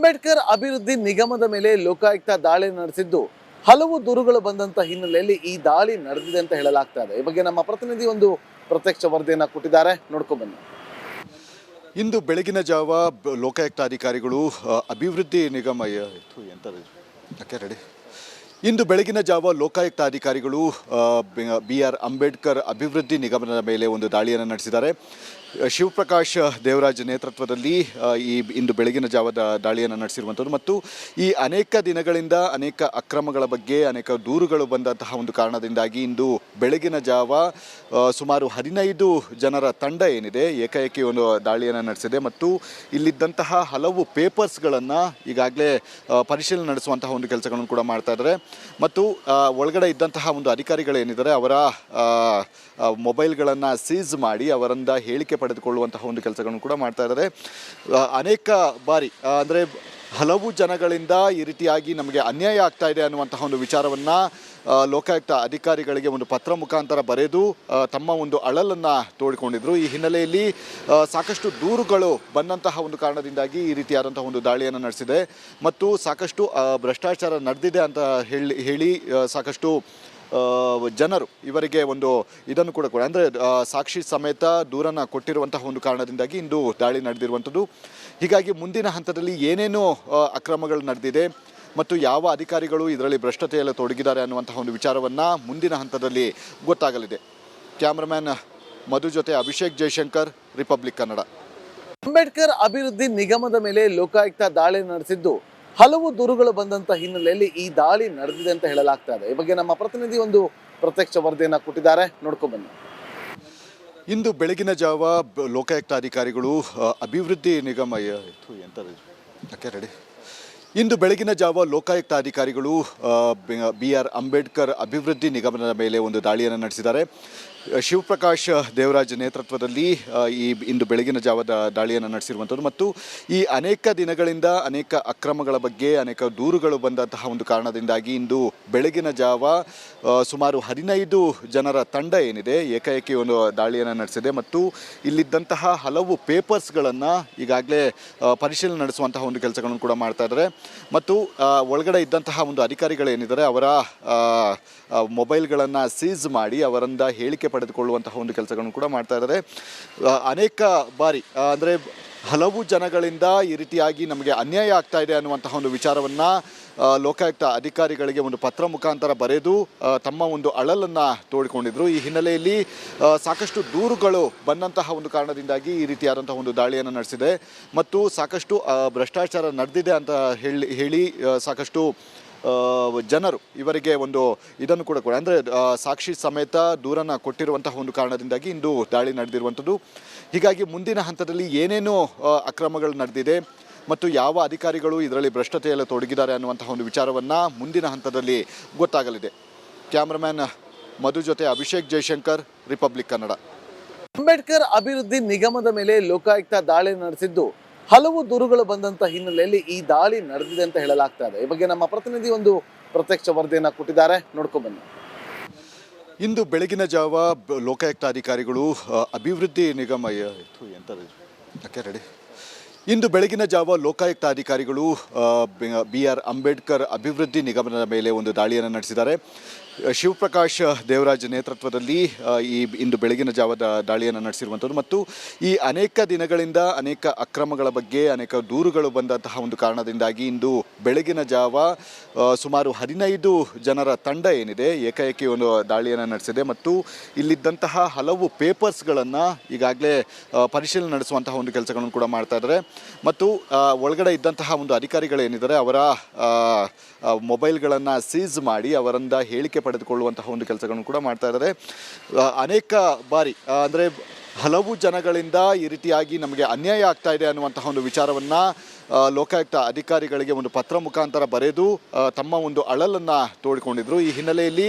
ಅಂಬೇಡ್ಕರ್ ಅಭಿವೃದ್ಧಿ ನಿಗಮದ ಮೇಲೆ ಲೋಕಾಯುಕ್ತ ದಾಳಿ ನಡೆಸಿದ್ದು ಹಲವು ದೂರುಗಳು ಬಂದಂತ ಹಿನ್ನೆಲೆಯಲ್ಲಿ ಈ ದಾಳಿ ನಡೆದಿದೆ ಅಂತ ಹೇಳಲಾಗ್ತಾ ಇದೆ. ಈ ಬಗ್ಗೆ ನಮ್ಮ ಪ್ರತಿನಿಧಿ ಒಂದು ಪ್ರತ್ಯಕ್ಷ ವರದಿಯನ್ನು ಕೊಟ್ಟಿದ್ದಾರೆ, ನೋಡ್ಕೊಂಡು ಬನ್ನಿ. ಇಂದು ಬೆಳಗಿನ ಜಾವ ಲೋಕಾಯುಕ್ತ ಅಧಿಕಾರಿಗಳು ಅಭಿವೃದ್ಧಿ ನಿಗಮ ರೆಡಿ ಇಂದು ಬೆಳಗಿನ ಜಾವ ಲೋಕಾಯುಕ್ತ ಅಧಿಕಾರಿಗಳು BR ಅಂಬೇಡ್ಕರ್ ಅಭಿವೃದ್ಧಿ ನಿಗಮದ ಮೇಲೆ ಒಂದು ದಾಳಿಯನ್ನು ನಡೆಸಿದ್ದಾರೆ. ಶಿವಪ್ರಕಾಶ್ ದೇವರಾಜ್ ನೇತೃತ್ವದಲ್ಲಿ ಇಂದು ಬೆಳಗಿನ ಜಾವದ ದಾಳಿಯನ್ನು ನಡೆಸಿರುವಂಥದ್ದು ಮತ್ತು ಈ ಅನೇಕ ದಿನಗಳಿಂದ ಅನೇಕ ಅಕ್ರಮಗಳ ಬಗ್ಗೆ ಅನೇಕ ದೂರುಗಳು ಬಂದಂತಹ ಒಂದು ಕಾರಣದಿಂದಾಗಿ ಇಂದು ಬೆಳಗಿನ ಜಾವ ಸುಮಾರು 15 ಜನರ ತಂಡ ಏನಿದೆ ಏಕಾಏಕಿ ಒಂದು ದಾಳಿಯನ್ನು ನಡೆಸಿದೆ ಮತ್ತು ಇಲ್ಲಿದ್ದಂತಹ ಹಲವು ಪೇಪರ್ಸ್ಗಳನ್ನು ಈಗಾಗಲೇ ಪರಿಶೀಲನೆ ನಡೆಸುವಂತಹ ಒಂದು ಕೆಲಸಗಳನ್ನು ಕೂಡ ಮಾಡ್ತಾ ಇದ್ದಾರೆ ಮತ್ತು ಒಳಗಡೆ ಇದ್ದಂತಹ ಒಂದು ಅಧಿಕಾರಿಗಳೇನಿದ್ದಾರೆ ಅವರ ಮೊಬೈಲ್ಗಳನ್ನು ಸೀಸ್ ಮಾಡಿ ಅವರಿಂದ ಹೇಳಿಕೆ ಪಡೆದುಕೊಳ್ಳುವಂತಹ ಒಂದು ಕೆಲಸಗಳನ್ನು ಕೂಡ ಮಾಡ್ತಾ ಇದ್ದಾರೆ. ಅನೇಕ ಬಾರಿ ಅಂದರೆ ಹಲವು ಜನಗಳಿಂದ ಈ ರೀತಿಯಾಗಿ ನಮಗೆ ಅನ್ಯಾಯ ಆಗ್ತಾ ಇದೆ ಅನ್ನುವಂತಹ ಒಂದು ವಿಚಾರವನ್ನು ಲೋಕಾಯುಕ್ತ ಅಧಿಕಾರಿಗಳಿಗೆ ಒಂದು ಪತ್ರ ಮುಖಾಂತರ ಬರೆದು ತಮ್ಮ ಒಂದು ಅಳಲನ್ನು ತೋಡಿಕೊಂಡಿದ್ರು. ಈ ಹಿನ್ನೆಲೆಯಲ್ಲಿ ಸಾಕಷ್ಟು ದೂರುಗಳು ಬಂದಂತಹ ಒಂದು ಕಾರಣದಿಂದಾಗಿ ಈ ರೀತಿಯಾದಂತಹ ಒಂದು ದಾಳಿಯನ್ನು ನಡೆಸಿದೆ ಮತ್ತು ಸಾಕಷ್ಟು ಭ್ರಷ್ಟಾಚಾರ ನಡೆದಿದೆ ಅಂತ ಹೇಳಿ ಸಾಕಷ್ಟು ಜನರು ಇವರಿಗೆ ಒಂದು ಇದನ್ನು ಕೂಡ ಅಂದರೆ ಸಾಕ್ಷಿ ಸಮೇತ ದೂರನ್ನು ಕೊಟ್ಟಿರುವಂತಹ ಒಂದು ಕಾರಣದಿಂದಾಗಿ ಇಂದು ದಾಳಿ ನಡೆದಿರುವಂಥದ್ದು. ಹೀಗಾಗಿ ಮುಂದಿನ ಹಂತದಲ್ಲಿ ಏನೇನು ಅಕ್ರಮಗಳು ನಡೆದಿದೆ ಮತ್ತು ಯಾವ ಅಧಿಕಾರಿಗಳು ಇದರಲ್ಲಿ ಭ್ರಷ್ಟತೆಯಲ್ಲಿ ತೊಡಗಿದ್ದಾರೆ ಅನ್ನುವಂತಹ ಒಂದು ವಿಚಾರವನ್ನು ಮುಂದಿನ ಹಂತದಲ್ಲಿ ಗೊತ್ತಾಗಲಿದೆ. ಕ್ಯಾಮ್ರಾಮ್ಯಾನ್ ಮಧು ಜೊತೆ ಅಭಿಷೇಕ್ ಜಯಶಂಕರ್, ರಿಪಬ್ಲಿಕ್ ಕನ್ನಡ. ಅಂಬೇಡ್ಕರ್ ಅಭಿವೃದ್ಧಿ ನಿಗಮದ ಮೇಲೆ ಲೋಕಾಯುಕ್ತ ದಾಳಿ ನಡೆಸಿದ್ದು ಹಲವು ದೂರುಗಳು ಬಂದಂತ ಹಿನ್ನೆಲೆಯಲ್ಲಿ ಈ ದಾಳಿ ನಡೆದಿದೆ ಅಂತ ಹೇಳಲಾಗ್ತಾ ಇದೆ. ಈ ಬಗ್ಗೆ ನಮ್ಮ ಪ್ರತಿನಿಧಿ ಒಂದು ಪ್ರತ್ಯಕ್ಷ ವರದಿಯನ್ನು ಕೊಟ್ಟಿದ್ದಾರೆ, ನೋಡ್ಕೊಂಡು ಬನ್ನಿ. ಇಂದು ಬೆಳಗಿನ ಜಾವ ಲೋಕಾಯುಕ್ತ ಅಧಿಕಾರಿಗಳು ಅಭಿವೃದ್ಧಿ ನಿಗಮ ರೆಡಿ ಇಂದು ಬೆಳಗಿನ ಜಾವ ಲೋಕಾಯುಕ್ತ ಅಧಿಕಾರಿಗಳು BR ಅಂಬೇಡ್ಕರ್ ಅಭಿವೃದ್ಧಿ ನಿಗಮದ ಮೇಲೆ ಒಂದು ದಾಳಿಯನ್ನು ನಡೆಸಿದ್ದಾರೆ. ಶಿವಪ್ರಕಾಶ್ ದೇವರಾಜ್ ನೇತೃತ್ವದಲ್ಲಿ ಇಂದು ಬೆಳಗಿನ ಜಾವದ ದಾಳಿಯನ್ನು ನಡೆಸಿರುವಂಥದ್ದು ಮತ್ತು ಈ ಅನೇಕ ದಿನಗಳಿಂದ ಅನೇಕ ಅಕ್ರಮಗಳ ಬಗ್ಗೆ ಅನೇಕ ದೂರುಗಳು ಬಂದಂತಹ ಒಂದು ಕಾರಣದಿಂದಾಗಿ ಇಂದು ಬೆಳಗಿನ ಜಾವ ಸುಮಾರು 15 ಜನರ ತಂಡ ಏನಿದೆ ಏಕಾಏಕಿ ಒಂದು ದಾಳಿಯನ್ನು ನಡೆಸಿದೆ ಮತ್ತು ಇಲ್ಲಿದ್ದಂತಹ ಹಲವು ಪೇಪರ್ಸ್ಗಳನ್ನು ಈಗಾಗಲೇ ಪರಿಶೀಲನೆ ನಡೆಸುವಂತಹ ಒಂದು ಕೆಲಸಗಳನ್ನು ಕೂಡ ಮಾಡ್ತಾ ಇದ್ದಾರೆ ಮತ್ತು ಒಳಗಡೆ ಇದ್ದಂತಹ ಒಂದು ಅಧಿಕಾರಿಗಳೇನಿದ್ದಾರೆ ಅವರ ಮೊಬೈಲ್ಗಳನ್ನು ಸೀಸ್ ಮಾಡಿ ಅವರಿಂದ ಹೇಳಿಕೆ ಪಡೆದುಕೊಳ್ಳುವಂತಹ ಒಂದು ಕೆಲಸಗಳನ್ನು ಕೂಡ ಮಾಡ್ತಾ ಇದ್ದಾರೆ. ಅನೇಕ ಬಾರಿ ಅಂದರೆ ಹಲವು ಜನಗಳಿಂದ ಈ ರೀತಿಯಾಗಿ ನಮಗೆ ಅನ್ಯಾಯ ಆಗ್ತಾ ಇದೆ ಅನ್ನುವಂತಹ ಒಂದು ವಿಚಾರವನ್ನು ಲೋಕಾಯುಕ್ತ ಅಧಿಕಾರಿಗಳಿಗೆ ಒಂದು ಪತ್ರ ಮುಖಾಂತರ ಬರೆದು ತಮ್ಮ ಒಂದು ಅಳಲನ್ನು ತೋಡಿಕೊಂಡಿದ್ರು. ಈ ಹಿನ್ನೆಲೆಯಲ್ಲಿ ಸಾಕಷ್ಟು ದೂರುಗಳು ಬಂದಂತಹ ಒಂದು ಕಾರಣದಿಂದಾಗಿ ಈ ರೀತಿಯಾದಂತಹ ಒಂದು ದಾಳಿಯನ್ನು ನಡೆಸಿದೆ ಮತ್ತು ಸಾಕಷ್ಟು ಭ್ರಷ್ಟಾಚಾರ ನಡೆದಿದೆ ಅಂತ ಹೇಳಿ ಸಾಕಷ್ಟು ಜನರು ಇವರಿಗೆ ಒಂದು ಇದನ್ನು ಕೂಡ ಅಂದರೆ ಸಾಕ್ಷಿ ಸಮೇತ ದೂರನ್ನು ಕೊಟ್ಟಿರುವಂತಹ ಒಂದು ಕಾರಣದಿಂದಾಗಿ ಇಂದು ದಾಳಿ ನಡೆದಿರುವಂಥದ್ದು. ಹೀಗಾಗಿ ಮುಂದಿನ ಹಂತದಲ್ಲಿ ಏನೇನು ಅಕ್ರಮಗಳು ನಡೆದಿದೆ ಮತ್ತು ಯಾವ ಅಧಿಕಾರಿಗಳು ಇದರಲ್ಲಿ ಭ್ರಷ್ಟತೆಯಲ್ಲಿ ತೊಡಗಿದ್ದಾರೆ ಅನ್ನುವಂತಹ ಒಂದು ವಿಚಾರವನ್ನು ಮುಂದಿನ ಹಂತದಲ್ಲಿ ಗೊತ್ತಾಗಲಿದೆ. ಕ್ಯಾಮ್ರಾಮ್ಯಾನ್ ಮಧು ಜೊತೆ ಅಭಿಷೇಕ್ ಜಯಶಂಕರ್, ರಿಪಬ್ಲಿಕ್ ಕನ್ನಡ. ಅಂಬೇಡ್ಕರ್ ಅಭಿವೃದ್ಧಿ ನಿಗಮದ ಮೇಲೆ ಲೋಕಾಯುಕ್ತ ದಾಳಿ ನಡೆಸಿದ್ದು ಹಲವು ದೂರುಗಳು ಬಂದಂತ ಹಿನ್ನೆಲೆಯಲ್ಲಿ ಈ ದಾಳಿ ನಡೆದಿದೆ ಅಂತ ಹೇಳಲಾಗ್ತಾ ಇದೆ. ಈ ಬಗ್ಗೆ ನಮ್ಮ ಪ್ರತಿನಿಧಿ ಒಂದು ಪ್ರತ್ಯಕ್ಷ ವರದಿಯನ್ನು ಕೊಟ್ಟಿದ್ದಾರೆ, ನೋಡ್ಕೊಂಡು ಬನ್ನಿ. ಇಂದು ಬೆಳಗಿನ ಜಾವ ಲೋಕಾಯುಕ್ತ ಅಧಿಕಾರಿಗಳು ಅಭಿವೃದ್ಧಿ ನಿಗಮ ರೆಡಿ ಇಂದು ಬೆಳಗಿನ ಜಾವ ಲೋಕಾಯುಕ್ತ ಅಧಿಕಾರಿಗಳು BR ಅಂಬೇಡ್ಕರ್ ಅಭಿವೃದ್ಧಿ ನಿಗಮದ ಮೇಲೆ ಒಂದು ದಾಳಿಯನ್ನು ನಡೆಸಿದ್ದಾರೆ. ಶಿವಪ್ರಕಾಶ್ ದೇವರಾಜ್ ನೇತೃತ್ವದಲ್ಲಿ ಇಂದು ಬೆಳಗಿನ ಜಾವದ ದಾಳಿಯನ್ನು ನಡೆಸಿರುವಂಥದ್ದು ಮತ್ತು ಈ ಅನೇಕ ದಿನಗಳಿಂದ ಅನೇಕ ಅಕ್ರಮಗಳ ಬಗ್ಗೆ ಅನೇಕ ದೂರುಗಳು ಬಂದಂತಹ ಒಂದು ಕಾರಣದಿಂದಾಗಿ ಇಂದು ಬೆಳಗಿನ ಜಾವ ಸುಮಾರು 15 ಜನರ ತಂಡ ಏನಿದೆ ಏಕಾಏಕಿ ಒಂದು ದಾಳಿಯನ್ನು ನಡೆಸಿದೆ ಮತ್ತು ಇಲ್ಲಿದ್ದಂತಹ ಹಲವು ಪೇಪರ್ಸ್ಗಳನ್ನು ಈಗಾಗಲೇ ಪರಿಶೀಲನೆ ನಡೆಸುವಂತಹ ಒಂದು ಕೆಲಸಗಳನ್ನು ಕೂಡ ಮಾಡ್ತಾ ಇದ್ದಾರೆ ಮತ್ತು ಒಳಗಡೆ ಇದ್ದಂತಹ ಒಂದು ಅಧಿಕಾರಿಗಳೇನಿದ್ದಾರೆ ಅವರ ಮೊಬೈಲ್ಗಳನ್ನು ಸೀಸ್ ಮಾಡಿ ಅವರಿಂದ ಹೇಳಿಕೆ ಪಡೆದುಕೊಳ್ಳುವಂತಹ ಒಂದು ಕೆಲಸಗಳನ್ನು ಕೂಡ ಮಾಡ್ತಾ ಇದ್ದಾರೆ. ಅನೇಕ ಬಾರಿ ಅಂದರೆ ಹಲವು ಜನಗಳಿಂದ ಈ ರೀತಿಯಾಗಿ ನಮಗೆ ಅನ್ಯಾಯ ಆಗ್ತಾ ಇದೆ ಅನ್ನುವಂತಹ ಒಂದು ವಿಚಾರವನ್ನು ಲೋಕಾಯುಕ್ತ ಅಧಿಕಾರಿಗಳಿಗೆ ಒಂದು ಪತ್ರ ಮುಖಾಂತರ ಬರೆದು ತಮ್ಮ ಒಂದು ಅಳಲನ್ನು ತೋಡಿಕೊಂಡಿದ್ರು. ಈ ಹಿನ್ನೆಲೆಯಲ್ಲಿ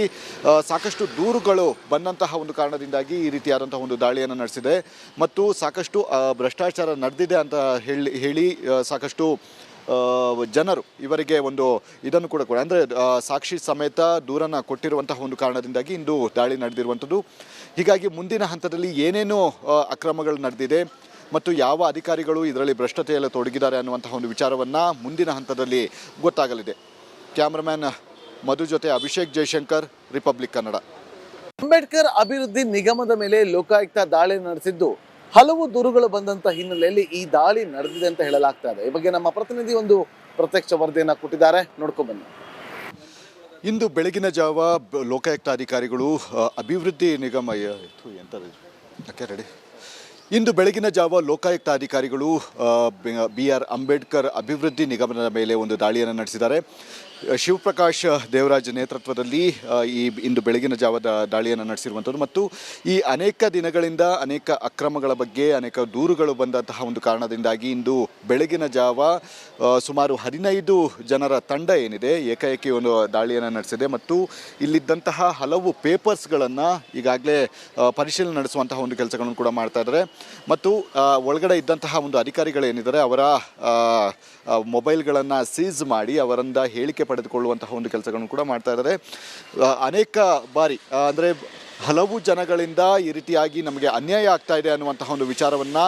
ಸಾಕಷ್ಟು ದೂರುಗಳು ಬಂದಂತಹ ಒಂದು ಕಾರಣದಿಂದಾಗಿ ಈ ರೀತಿಯಾದಂತಹ ಒಂದು ದಾಳಿಯನ್ನು ನಡೆಸಿದೆ ಮತ್ತು ಸಾಕಷ್ಟು ಭ್ರಷ್ಟಾಚಾರ ನಡೆದಿದೆ ಅಂತ ಹೇಳಿ ಸಾಕಷ್ಟು ಜನರು ಇವರಿಗೆ ಒಂದು ಇದನ್ನು ಕೂಡ ಅಂದರೆ ಸಾಕ್ಷಿ ಸಮೇತ ದೂರನ್ನು ಕೊಟ್ಟಿರುವಂತಹ ಒಂದು ಕಾರಣದಿಂದಾಗಿ ಇಂದು ದಾಳಿ ನಡೆದಿರುವಂಥದ್ದು. ಹೀಗಾಗಿ ಮುಂದಿನ ಹಂತದಲ್ಲಿ ಏನೇನು ಅಕ್ರಮಗಳು ನಡೆದಿದೆ ಮತ್ತು ಯಾವ ಅಧಿಕಾರಿಗಳು ಇದರಲ್ಲಿ ಭ್ರಷ್ಟತೆಯಲ್ಲಿ ತೊಡಗಿದ್ದಾರೆ ಅನ್ನುವಂತಹ ಒಂದು ವಿಚಾರವನ್ನು ಮುಂದಿನ ಹಂತದಲ್ಲಿ ಗೊತ್ತಾಗಲಿದೆ. ಕ್ಯಾಮ್ರಾಮ್ಯಾನ್ ಮಧು ಜೊತೆ ಅಭಿಷೇಕ್ ಜೈಶಂಕರ್, ರಿಪಬ್ಲಿಕ್ ಕನ್ನಡ. ಅಂಬೇಡ್ಕರ್ ಅಭಿವೃದ್ಧಿ ನಿಗಮದ ಮೇಲೆ ಲೋಕಾಯುಕ್ತ ದಾಳಿ ನಡೆಸಿದ್ದು ಹಲವು ದೂರುಗಳು ಬಂದಂತ ಹಿನ್ನೆಲೆಯಲ್ಲಿ ಈ ದಾಳಿ ನಡೆದಿದೆ ಅಂತ ಹೇಳಲಾಗ್ತಾ ಇದೆ. ಈ ಬಗ್ಗೆ ನಮ್ಮ ಪ್ರತಿನಿಧಿ ಒಂದು ಪ್ರತ್ಯಕ್ಷ ವರದಿಯನ್ನ ಕೊಟ್ಟಿದ್ದಾರೆ, ನೋಡ್ಕೊಂಡು ಬನ್ನಿ. ಇಂದು ಬೆಳಗಿನ ಜಾವ ಲೋಕಾಯುಕ್ತ ಅಧಿಕಾರಿಗಳು ಅಭಿವೃದ್ಧಿ ನಿಗಮ ರೆಡಿ ಇಂದು ಬೆಳಗಿನ ಜಾವ ಲೋಕಾಯುಕ್ತ ಅಧಿಕಾರಿಗಳು BR ಅಂಬೇಡ್ಕರ್ ಅಭಿವೃದ್ಧಿ ನಿಗಮದ ಮೇಲೆ ಒಂದು ದಾಳಿಯನ್ನು ನಡೆಸಿದ್ದಾರೆ. ಶಿವಪ್ರಕಾಶ್ ದೇವರಾಜ್ ನೇತೃತ್ವದಲ್ಲಿ ಇಂದು ಬೆಳಗಿನ ಜಾವದ ದಾಳಿಯನ್ನು ನಡೆಸಿರುವಂಥದ್ದು ಮತ್ತು ಈ ಅನೇಕ ದಿನಗಳಿಂದ ಅನೇಕ ಅಕ್ರಮಗಳ ಬಗ್ಗೆ ಅನೇಕ ದೂರುಗಳು ಬಂದಂತಹ ಒಂದು ಕಾರಣದಿಂದಾಗಿ ಇಂದು ಬೆಳಗಿನ ಜಾವ ಸುಮಾರು 15 ಜನರ ತಂಡ ಏನಿದೆ ಏಕಾಏಕಿ ಒಂದು ದಾಳಿಯನ್ನು ನಡೆಸಿದೆ ಮತ್ತು ಇಲ್ಲಿದ್ದಂತಹ ಹಲವು ಪೇಪರ್ಸ್ಗಳನ್ನು ಈಗಾಗಲೇ ಪರಿಶೀಲನೆ ನಡೆಸುವಂತಹ ಒಂದು ಕೆಲಸಗಳನ್ನು ಕೂಡ ಮಾಡ್ತಾ ಇದ್ದಾರೆ ಮತ್ತು ಒಳಗಡೆ ಇದ್ದಂತಹ ಒಂದು ಅಧಿಕಾರಿಗಳೇನಿದ್ದಾರೆ ಅವರ ಮೊಬೈಲ್ಗಳನ್ನು ಸೀಸ್ ಮಾಡಿ ಅವರಿಂದ ಹೇಳಿಕೆ ಪಡೆದುಕೊಳ್ಳುವಂತಹ ಒಂದು ಕೆಲಸಗಳನ್ನು ಕೂಡ ಮಾಡ್ತಾ ಇದ್ದಾರೆ. ಅನೇಕ ಬಾರಿ ಅಂದರೆ ಹಲವು ಜನಗಳಿಂದ ಈ ರೀತಿಯಾಗಿ ನಮಗೆ ಅನ್ಯಾಯ ಆಗ್ತಾ ಇದೆ ಅನ್ನುವಂತಹ ಒಂದು ವಿಚಾರವನ್ನು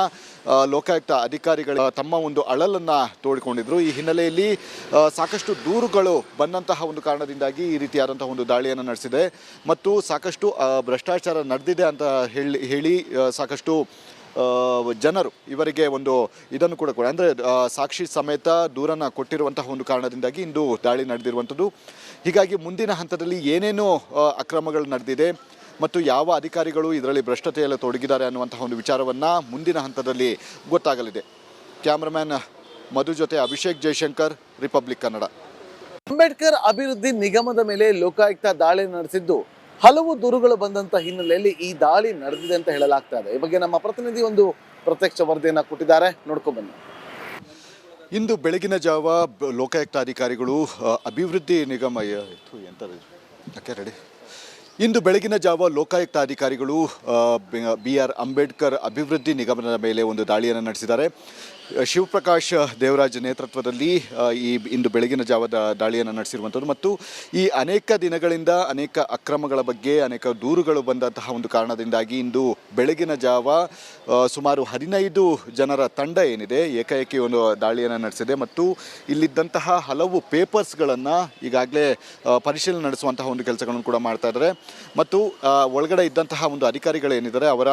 ಲೋಕಾಯುಕ್ತ ಅಧಿಕಾರಿಗಳು ತಮ್ಮ ಒಂದು ಅಳಲನ್ನು ತೋಡಿಕೊಂಡಿದ್ರು. ಈ ಹಿನ್ನೆಲೆಯಲ್ಲಿ ಸಾಕಷ್ಟು ದೂರುಗಳು ಬಂದಂತಹ ಒಂದು ಕಾರಣದಿಂದಾಗಿ ಈ ರೀತಿಯಾದಂತಹ ಒಂದು ದಾಳಿಯನ್ನು ನಡೆಸಿದೆ ಮತ್ತು ಸಾಕಷ್ಟು ಭ್ರಷ್ಟಾಚಾರ ನಡೆದಿದೆ ಅಂತ ಹೇಳಿ ಸಾಕಷ್ಟು ಜನರು ಇವರಿಗೆ ಒಂದು ಇದನ್ನು ಕೂಡ ಅಂದರೆ ಸಾಕ್ಷಿ ಸಮೇತ ದೂರನ್ನು ಕೊಟ್ಟಿರುವಂತಹ ಒಂದು ಕಾರಣದಿಂದಾಗಿ ಇಂದು ದಾಳಿ ನಡೆದಿರುವಂಥದ್ದು. ಹೀಗಾಗಿ ಮುಂದಿನ ಹಂತದಲ್ಲಿ ಏನೇನು ಅಕ್ರಮಗಳು ನಡೆದಿದೆ ಮತ್ತು ಯಾವ ಅಧಿಕಾರಿಗಳು ಇದರಲ್ಲಿ ಭ್ರಷ್ಟತೆಯಲ್ಲಿ ತೊಡಗಿದ್ದಾರೆ ಅನ್ನುವಂತಹ ಒಂದು ವಿಚಾರವನ್ನು ಮುಂದಿನ ಹಂತದಲ್ಲಿ ಗೊತ್ತಾಗಲಿದೆ. ಕ್ಯಾಮ್ರಾಮ್ಯಾನ್ ಮಧು ಜೊತೆ ಅಭಿಷೇಕ್ ಜೈಶಂಕರ್, ರಿಪಬ್ಲಿಕ್ ಕನ್ನಡ. ಅಂಬೇಡ್ಕರ್ ಅಭಿವೃದ್ಧಿ ನಿಗಮದ ಮೇಲೆ ಲೋಕಾಯುಕ್ತ ದಾಳಿ ನಡೆಸಿದ್ದು ಹಲವು ದೂರುಗಳು ಬಂದಂತ ಹಿನ್ನೆಲೆಯಲ್ಲಿ ಈ ದಾಳಿ ನಡೆದಿದೆ ಅಂತ ಹೇಳಲಾಗ್ತಾ ಇದೆ. ಈ ಬಗ್ಗೆ ನಮ್ಮ ಪ್ರತಿನಿಧಿ ಒಂದು ಪ್ರತ್ಯಕ್ಷ ವರದಿಯನ್ನ ಕೊಟ್ಟಿದ್ದಾರೆ, ನೋಡ್ಕೊಂಡು ಬನ್ನಿ. ಇಂದು ಬೆಳಗಿನ ಜಾವ ಲೋಕಾಯುಕ್ತ ಅಧಿಕಾರಿಗಳು ಅಭಿವೃದ್ಧಿ ನಿಗಮ ರೆಡಿ ಇಂದು ಬೆಳಗಿನ ಜಾವ ಲೋಕಾಯುಕ್ತ ಅಧಿಕಾರಿಗಳು BR ಅಂಬೇಡ್ಕರ್ ಅಭಿವೃದ್ಧಿ ನಿಗಮದ ಮೇಲೆ ಒಂದು ದಾಳಿಯನ್ನು ನಡೆಸಿದ್ದಾರೆ. ಶಿವಪ್ರಕಾಶ್ ದೇವರಾಜ್ ನೇತೃತ್ವದಲ್ಲಿ ಇಂದು ಬೆಳಗಿನ ಜಾವದ ದಾಳಿಯನ್ನು ನಡೆಸಿರುವಂಥದ್ದು ಮತ್ತು ಈ ಅನೇಕ ದಿನಗಳಿಂದ ಅನೇಕ ಅಕ್ರಮಗಳ ಬಗ್ಗೆ ಅನೇಕ ದೂರುಗಳು ಬಂದಂತಹ ಒಂದು ಕಾರಣದಿಂದಾಗಿ ಇಂದು ಬೆಳಗಿನ ಜಾವ ಸುಮಾರು 15 ಜನರ ತಂಡ ಏನಿದೆ ಏಕಾಏಕಿ ಒಂದು ದಾಳಿಯನ್ನು ನಡೆಸಿದೆ ಮತ್ತು ಇಲ್ಲಿದ್ದಂತಹ ಹಲವು ಪೇಪರ್ಸ್ಗಳನ್ನು ಈಗಾಗಲೇ ಪರಿಶೀಲನೆ ನಡೆಸುವಂತಹ ಒಂದು ಕೆಲಸಗಳನ್ನು ಕೂಡ ಮಾಡ್ತಾ ಇದ್ದಾರೆ ಮತ್ತು ಒಳಗಡೆ ಇದ್ದಂತಹ ಒಂದು ಅಧಿಕಾರಿಗಳೇನಿದ್ದಾರೆ ಅವರ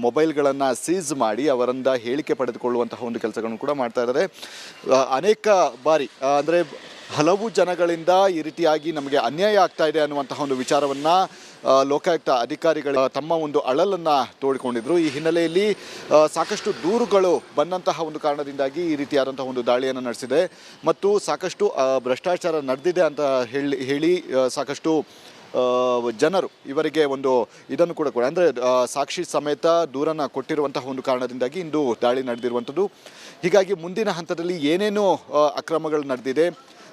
ಮೊಬೈಲ್ಗಳನ್ನು ಸೀಸ್ ಮಾಡಿ ಅವರಿಂದ ಹೇಳಿಕೆ ಪಡೆದುಕೊಳ್ಳುವಂತಹ ಒಂದು ಕೆಲಸಗಳನ್ನು ಕೂಡ ಮಾಡ್ತಾ ಇದ್ದಾರೆ. ಅನೇಕ ಬಾರಿ ಅಂದರೆ ಹಲವು ಜನಗಳಿಂದ ಈ ರೀತಿಯಾಗಿ ನಮಗೆ ಅನ್ಯಾಯ ಆಗ್ತಾ ಇದೆ ಅನ್ನುವಂತಹ ಒಂದು ವಿಚಾರವನ್ನು ಲೋಕಾಯುಕ್ತ ಅಧಿಕಾರಿಗಳು ತಮ್ಮ ಒಂದು ಅಳಲನ್ನು ತೋಡಿಕೊಂಡಿದ್ರು. ಈ ಹಿನ್ನೆಲೆಯಲ್ಲಿ ಸಾಕಷ್ಟು ದೂರುಗಳು ಬಂದಂತಹ ಒಂದು ಕಾರಣದಿಂದಾಗಿ ಈ ರೀತಿಯಾದಂತಹ ಒಂದು ದಾಳಿಯನ್ನು ನಡೆಸಿದೆ ಮತ್ತು ಸಾಕಷ್ಟು ಭ್ರಷ್ಟಾಚಾರ ನಡೆದಿದೆ ಅಂತ ಹೇಳಿ ಸಾಕಷ್ಟು ಜನರು ಇವರಿಗೆ ಒಂದು ಇದನ್ನು ಕೂಡ ಅಂದರೆ ಸಾಕ್ಷಿ ಸಮೇತ ದೂರನ್ನು ಕೊಟ್ಟಿರುವಂತಹ ಒಂದು ಕಾರಣದಿಂದಾಗಿ ಇಂದು ದಾಳಿ ನಡೆದಿರುವಂಥದ್ದು. ಹೀಗಾಗಿ ಮುಂದಿನ ಹಂತದಲ್ಲಿ ಏನೇನು ಅಕ್ರಮಗಳು ನಡೆದಿದೆ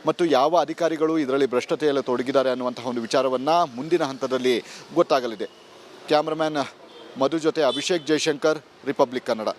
ಮತ್ತು ಯಾವ ಅಧಿಕಾರಿಗಳು ಇದರಲ್ಲಿ ಭ್ರಷ್ಟತೆಯಲ್ಲಿ ತೊಡಗಿದ್ದಾರೆ ಅನ್ನುವಂತಹ ಒಂದು ವಿಚಾರವನ್ನು ಮುಂದಿನ ಹಂತದಲ್ಲಿ ಗೊತ್ತಾಗಲಿದೆ. ಕ್ಯಾಮ್ರಾಮ್ಯಾನ್ ಮಧು ಜೊತೆ ಅಭಿಷೇಕ್ ಜೈಶಂಕರ್, ರಿಪಬ್ಲಿಕ್ ಕನ್ನಡ.